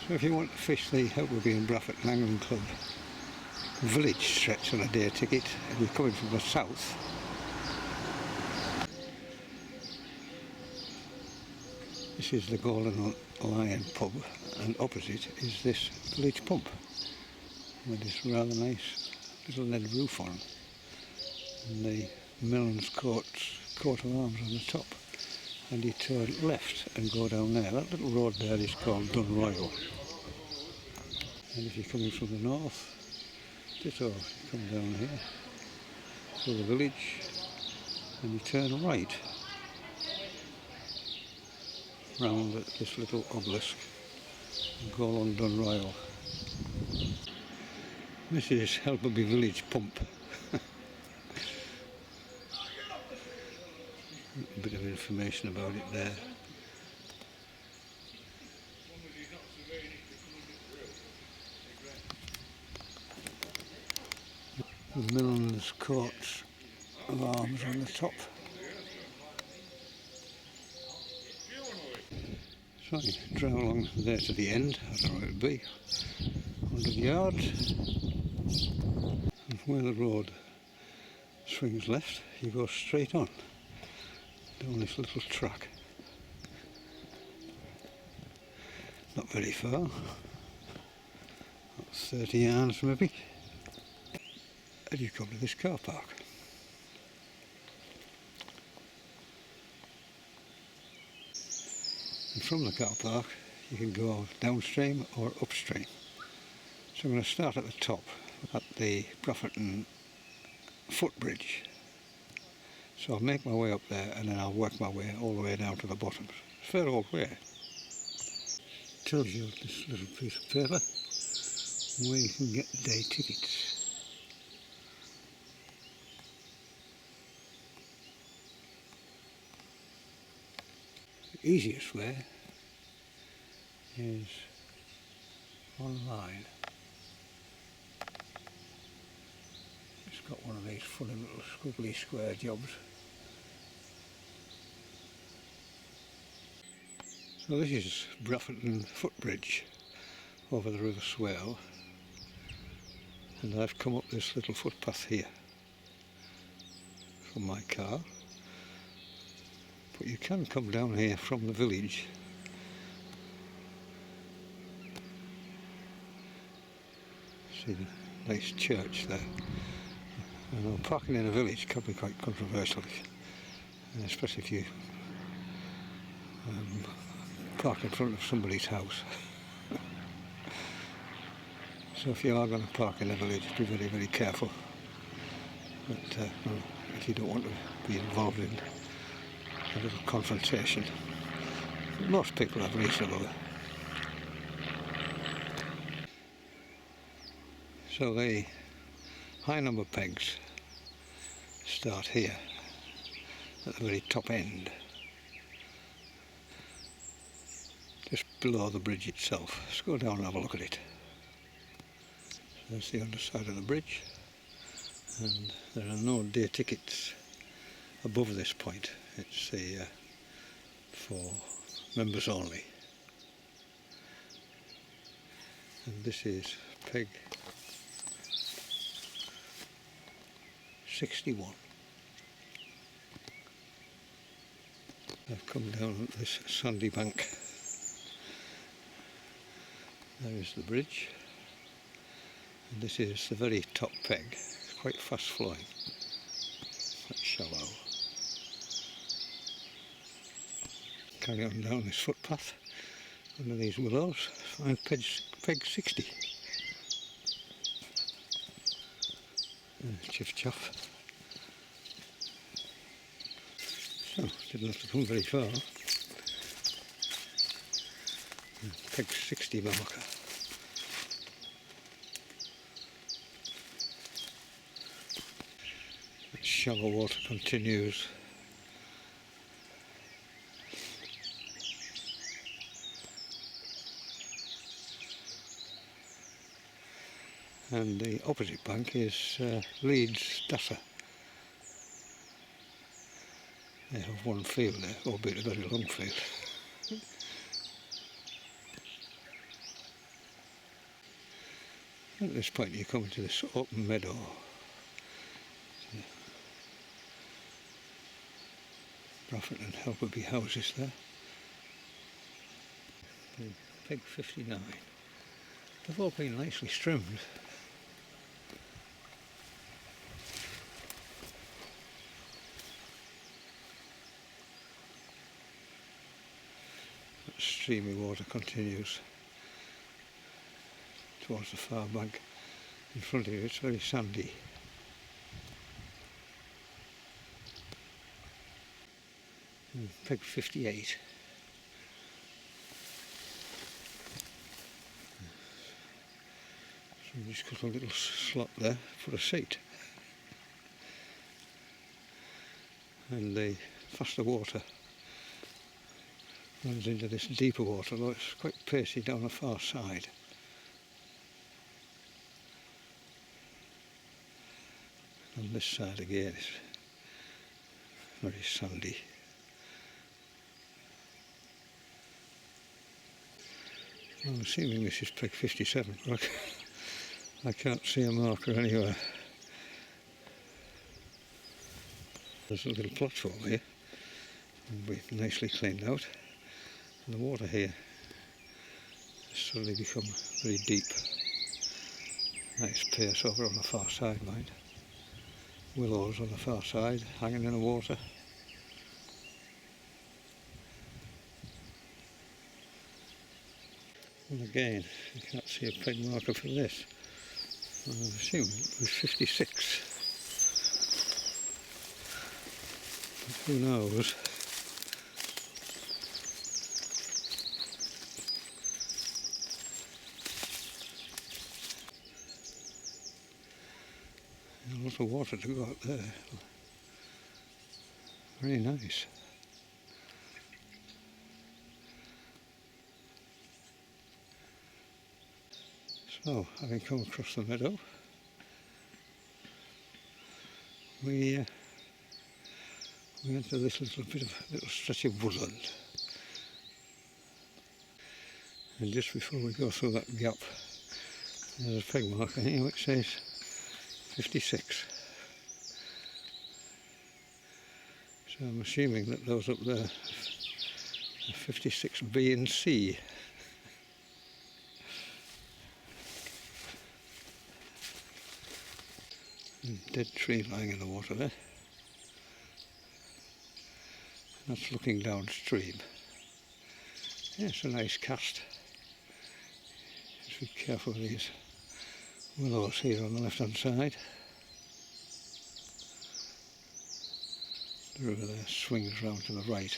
So if you want to fish the Helperby Brafferton Angling Club village stretch on a day ticket, if you're coming from the south, this is the Golden Lion pub, and opposite is this village pump with this rather nice little lead roof on, and the Milnes coat of arms on the top. And you turn left and go down there. That little road there is called Dun Royal. And if you're coming from the north, ditto, you come down here to the village and you turn right round this little obelisk and go along Dun Royal. This is Helperby village pump. A bit of information about it there. The Milnes coat of arms on the top. So you drive along there to the end, I don't know what it would be, 100 yards. And where the road swings left, you go straight on down this little track. Not very far, about 30 yards maybe, and you come to this car park. And from the car park you can go downstream or upstream. So I'm going to start at the top, at the Brafferton footbridge. So I'll make my way up there and then I'll work my way all the way down to the bottom. It's a fair old way. Tells you this little piece of paper where you can get day tickets. The easiest way is online. It's got one of these funny little squiggly square jobs. So this is Brafferton footbridge over the River Swale, and I've come up this little footpath here from my car, but you can come down here from the village. See the nice church there. I know parking in a village can be quite controversial, especially if you park in front of somebody's house. So if you are going to park in a village, be very, very careful. But well, if you don't want to be involved in a little confrontation, most people are reasonable. So the high number pegs start here at the very top end, just below the bridge itself. Let's go down and have a look at it. So that's the underside of the bridge, and there are no day tickets above this point. It's for members only. And this is peg 61. I've come down this sandy bank. There is the bridge, and this is the very top peg. It's quite fast flowing, quite shallow. Carry on down this footpath under these willows, find peg 60. Chiff chaff. So, didn't have to come very far. Peg 60 marker. Shallow water continues. And the opposite bank is Leeds Dassa. They have one field there, albeit a very long field. At this point you come into this open meadow. Brafferton and Helperby houses there. Peg 59. They've all been nicely trimmed. That streamy water continues towards the far bank. In front of you it's very sandy. Peg 58. So we just got a little slot there for a seat. And the faster water runs into this deeper water, though it's quite pacey down the far side. On this side again is very sandy. I'm assuming this is peg 57, but I can't see a marker anywhere. There's a little platform here, we've nicely cleaned out, and the water here has suddenly become very deep. Nice pace over on the far side, mind. Willows on the far side, hanging in the water. And again, you can't see a peg marker for this. I assume it was 56. But who knows? A lot of water to go up there. Very nice. So, having come across the meadow, we enter this little stretch of woodland. And just before we go through that gap, there's a peg marker here which says 56. So I'm assuming that those up there are 56 B and C. Dead tree lying in the water there. That's looking downstream. Yeah, it's a nice cast. Just be careful of these willows here on the left hand side. The river there swings round to the right.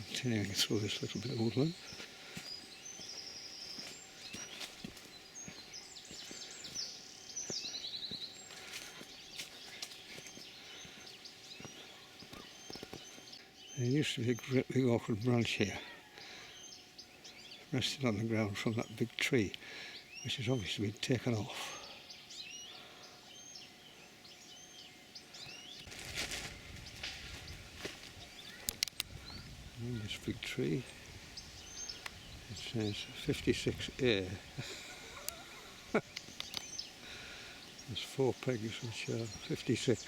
Continuing through this little bit of woodland. There used to be a great big awkward branch here, resting on the ground from that big tree, which has obviously been taken off. And this big tree, it says 56A. There's 4 pegs which are 56.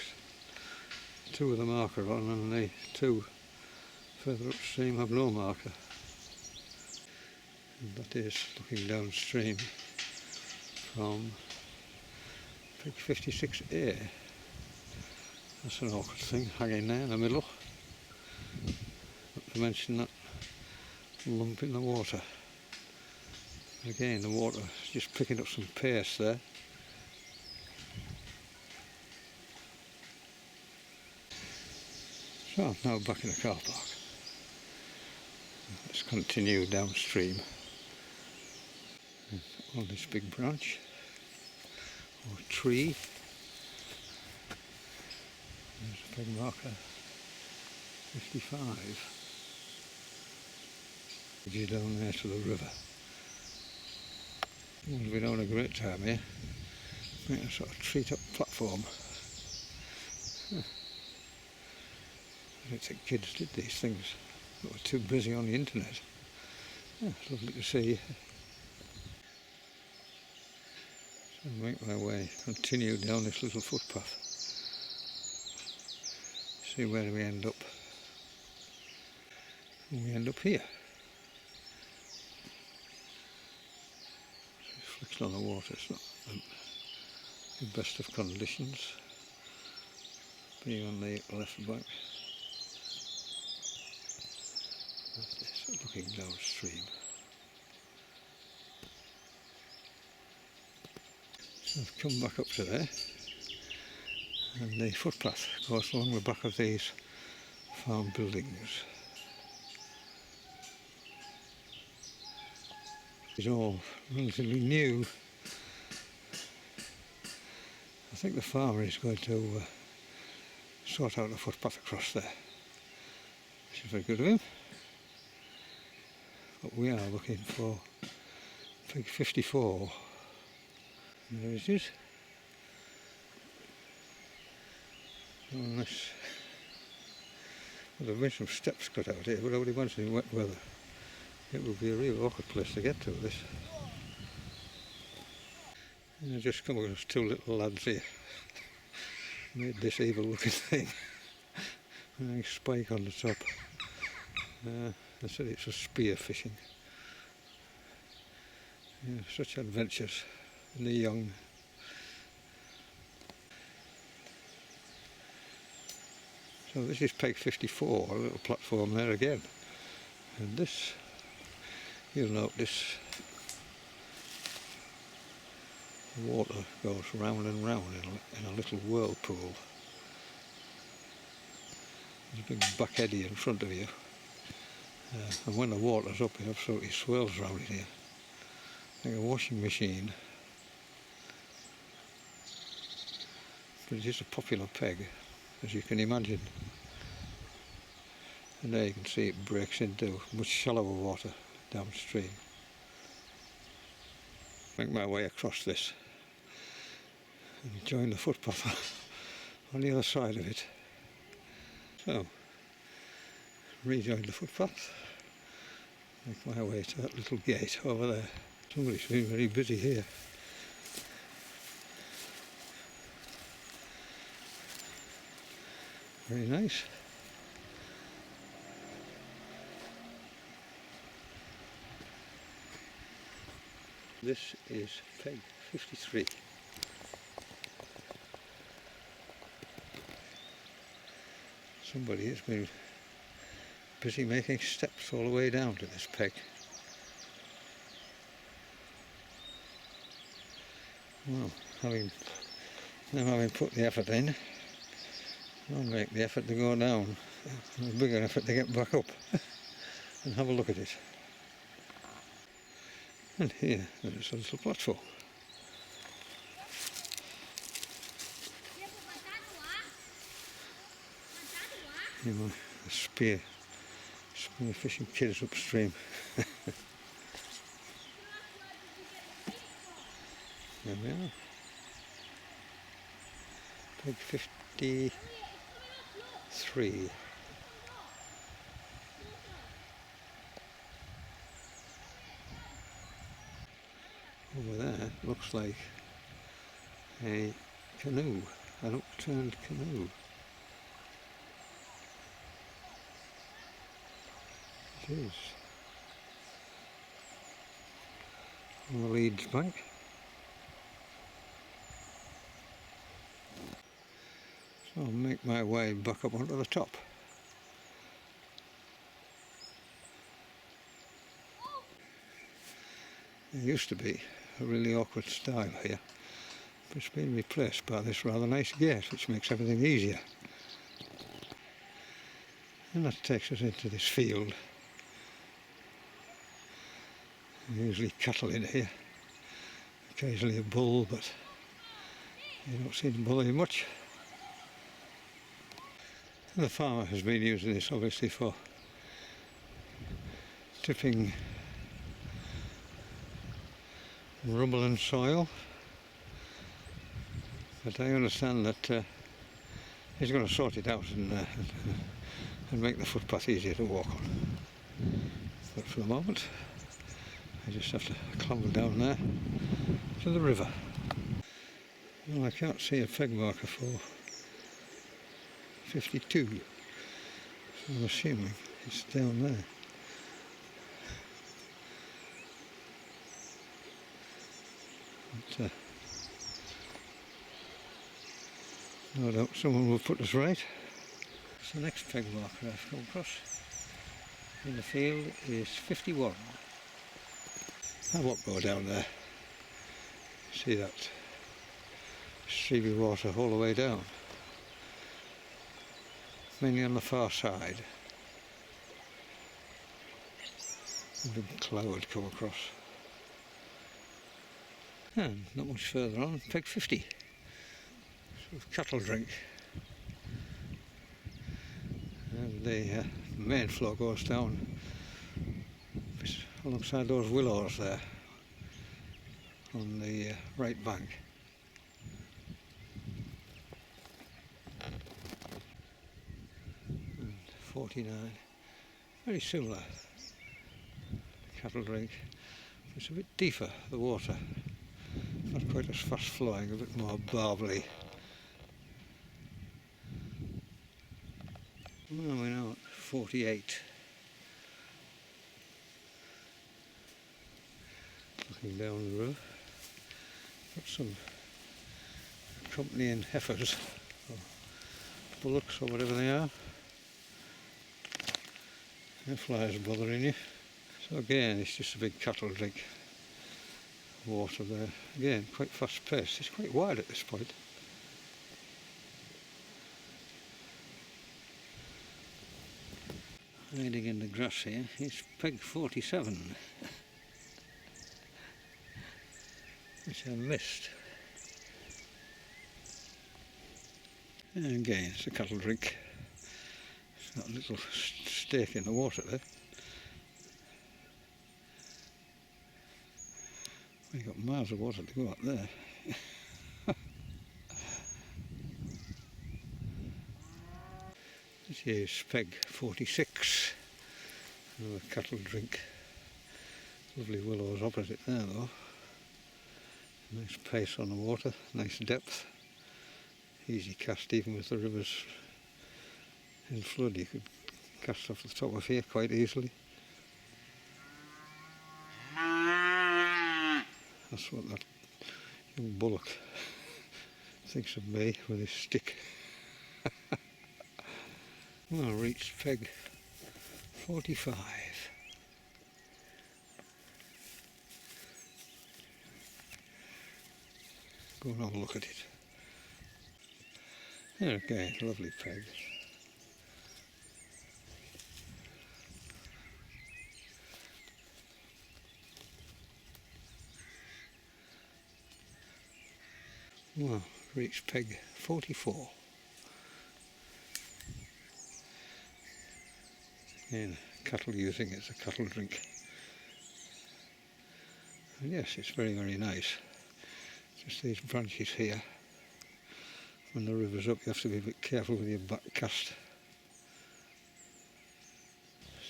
2 with a marker on, and the 2 further upstream have no marker. And that is looking downstream from peg 56A. That's an awkward thing hanging there in the middle. Not to mention that lump in the water. Again, the water is just picking up some pace there. So now back in the car park. Let's continue downstream on this big branch or tree. There's a peg marker 55. You're down there to the river. We've been having a great time here. Making a sort of treat up platform. I don't think kids did these things. They were too busy on the internet. Yeah, it's lovely to see. So I make my way, continue down this little footpath. See where we end up. And we end up here. Reflection on the water, it's not the best of conditions. Being on the left bank. That's this, looking downstream. So I've come back up to there, and the footpath goes along the back of these farm buildings. It's all relatively new. I think the farmer is going to sort out a footpath across there, which is very good of him. But we are looking for pig 54. And there it is. Unless, well, there have been some steps cut out here, but nobody wants it in wet weather. It would be a real awkward place to get to, this. And I just come across two little lads here. Made this evil looking thing. A nice spike on the top. They said it's for spear fishing. Yeah, such adventures in the young. So this is peg 54, a little platform there again. And this, you'll notice, the water goes round and round in a little whirlpool. There's a big back eddy in front of you. And when the water's up, it absolutely swirls round it here. Like a washing machine. But it is a popular peg, as you can imagine. And there you can see it breaks into much shallower water downstream. Make my way across this and join the footpath on the other side of it. So, rejoin the footpath, make my way to that little gate over there. Somebody's been very busy here. Very nice. This is peg 53. Somebody has been busy making steps all the way down to this peg. Well, having put the effort in, I'll make the effort to go down, a bigger effort to get back up and have a look at it. And here, there's a little platform. You know, spear fishing kids upstream. There we are. Peg 53. Over there looks like a canoe, an upturned canoe. It is. On the Leeds bank. So I'll make my way back up onto the top. There used to be a really awkward stile here, but it's been replaced by this rather nice gate which makes everything easier. And that takes us into this field. Usually cattle in here, occasionally a bull, but you don't see them bullying much. And the farmer has been using this obviously for tipping rubble and soil, but I understand that he's going to sort it out and make the footpath easier to walk on. But for the moment, I just have to clamber down there to the river. Well, I can't see a peg marker for 52, so I'm assuming it's down there. But, no doubt someone will put us right. So the next peg marker I've come across in the field is 51. I won't go down there. See that streamy water all the way down. Mainly on the far side. A big cloud come across. And not much further on, peg 50. Sort of cattle drink. And the main flow goes down alongside those willows there on the right bank. And 49, very similar cattle drink. It's a bit deeper, the water, not quite as fast flowing, a bit more barbly. Well, we're now at 48. Looking down the road, got some accompanying heifers, or bullocks or whatever they are. No flies bothering you. So again, it's just a big cattle drink. Water there. Again, quite fast paced. It's quite wide at this point. Hiding in the grass here is peg 47. Which I missed. And again, it's a cattle drink. It's got a little stake in the water there. We've got miles of water to go up there. This is peg 46. Another cattle drink. Lovely willows opposite there though. Nice pace on the water, nice depth. Easy cast even with the rivers in flood. You could cast off the top of here quite easily. That's what that young bullock thinks of me with his stick. Well, I reached peg 45. Go and have a look at it. There again, lovely peg. Well, reached peg 44. Again, cattle using it as a cattle drink. And yes, it's very, very nice. Just these branches here. When the river's up, you have to be a bit careful with your back cast.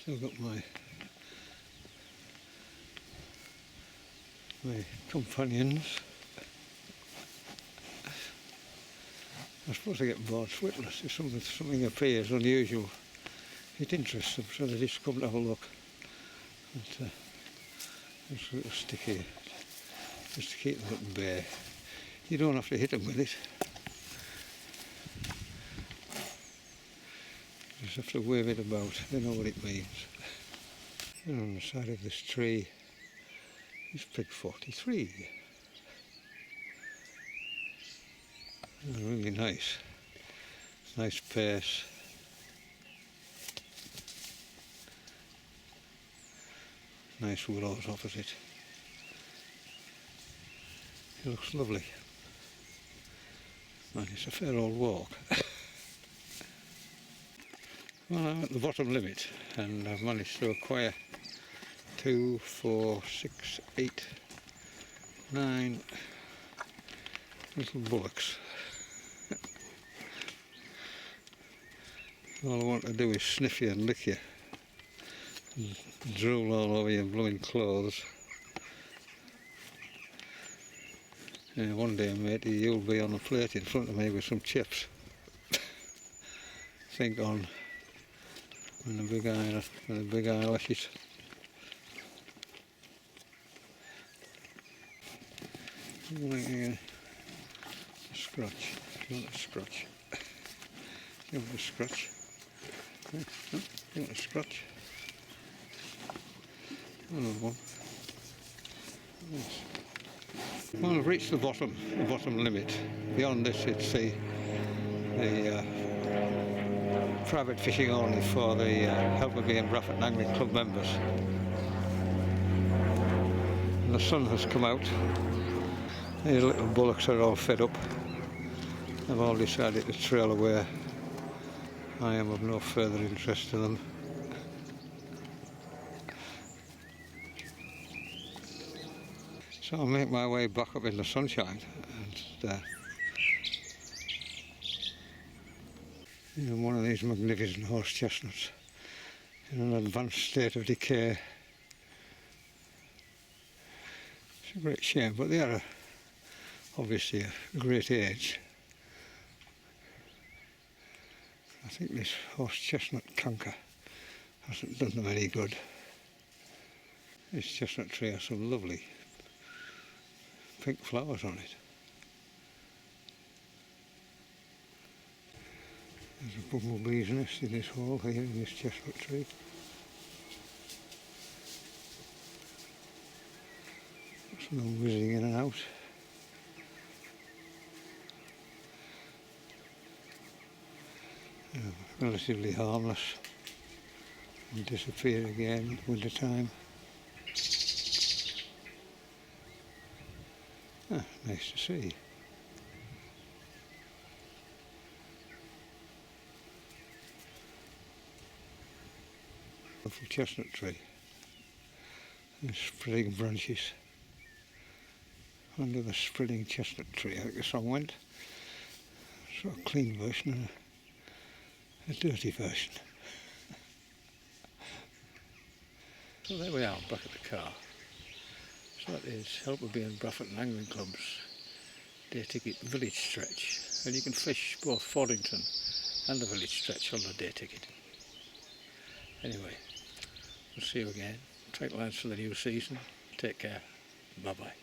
Still got my companions. I suppose I get bored switless if something appears unusual. It interests them, so they just come to have a look. But, just a little stick here, just to keep them at bay. You don't have to hit them with it. You just have to wave it about, they know what it means. And on the side of this tree is peg 43. Really nice. Nice pace. Nice willows opposite. It looks lovely. Man, it's a fair old walk. Well, I'm at the bottom limit and I've managed to acquire 2, 4, 6, 8, 9 little bullocks. All I want to do is sniff you and lick you and drool all over your blooming clothes. One day, matey, you'll be on a plate in front of me with some chips. Think on and the big eyelashes. Scratch. You want a scratch? You want a scratch? You want a scratch? Another one. Yes. Well, I've reached the bottom limit. Beyond this, it's the private fishing only for the Helperby and Brafferton Angling Club members. And the sun has come out. These little bullocks are all fed up. They've all decided to trail away. I am of no further interest to them. So I'll make my way back up in the sunshine and in one of these magnificent horse chestnuts in an advanced state of decay. It's a great shame, but they are obviously a great age. I think this horse chestnut canker hasn't done them any good. This chestnut tree has some lovely pink flowers on it. There's a bumblebee's nest in this hole here in this chestnut tree. Some of them whizzing in and out. Relatively harmless and disappear again at winter time. Nice to see. Beautiful chestnut tree and spreading branches. Under the spreading chestnut tree, I think the song went. Sort of clean version and a dirty version. So there we are, back at the car. So that is Helperby and Brafferton Angling Club's day ticket village stretch. And you can fish both Fordington and the village stretch on the day ticket. Anyway, we'll see you again. Tight lines for the new season. Take care. Bye bye.